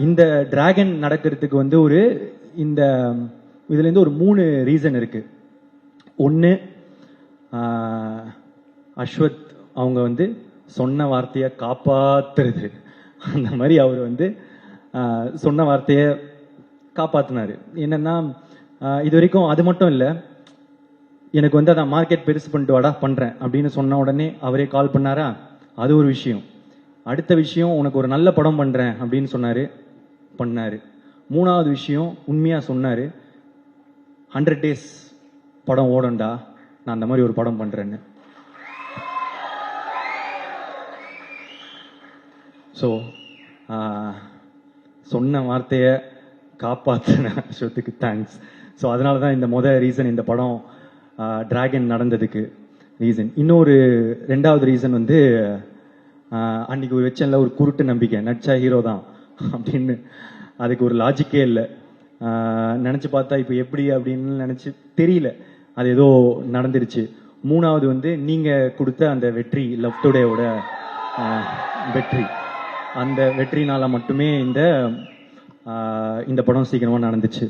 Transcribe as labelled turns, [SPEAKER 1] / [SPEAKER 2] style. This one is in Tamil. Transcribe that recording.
[SPEAKER 1] இந்த டிராகன் நடக்கிறதுக்கு வந்து ஒரு இந்த இதுலேருந்து ஒரு 3 ரீசன் இருக்கு. ஒன்று, அஸ்வத் அவங்க வந்து சொன்ன வார்த்தையை காப்பாத்துறது. அந்த மாதிரி அவர் வந்து சொன்ன வார்த்தையை காப்பாத்தினாரு. என்னன்னா இது வரைக்கும் அது மட்டும் இல்லை, எனக்கு வந்து அதான் மார்க்கெட் பெருசு பண்ணிட்டு வாடா பண்றேன் அப்படின்னு சொன்ன உடனே அவரே கால் பண்ணாரா, அது ஒரு விஷயம். அடுத்த விஷயம், உனக்கு ஒரு நல்ல படம் பண்றேன் அப்படின்னு சொன்னாரு, பண்ணாரு. 3வது விஷயம், உண்மையா சொன்னாரு, 100 days படம் ஓடண்டா, நான் அந்த மாதிரி ஒரு படம் பண்றேன்னு. ஸோ சொன்ன வார்த்தையை காப்பாற்றின அஸ்வத்துக்கு தேங்க்ஸ். ஸோ அதனால தான் இந்த ரீசன் இந்த படம் டிராகன் நடந்ததுக்கு ரீசன். இன்னொரு 2வது ரீசன் வந்து அன்னைக்கு ஒரு வச்சல ஒரு குருட்டு நம்பிக்கை, நடிச்சா ஹீரோ தான் அப்படின்னு. அதுக்கு ஒரு லாஜிக்கே இல்லை. நினச்சி பார்த்தா இப்போ எப்படி அப்படின்னு நினச்சி தெரியல, அது ஏதோ நடந்துருச்சு. 3வது வந்து நீங்கள் கொடுத்த அந்த வெற்றி, லவ் டுடேவோட வெற்றி, அந்த வெற்றினால மட்டுமே இந்த படம் சீக்கிரமாக நடந்துச்சு.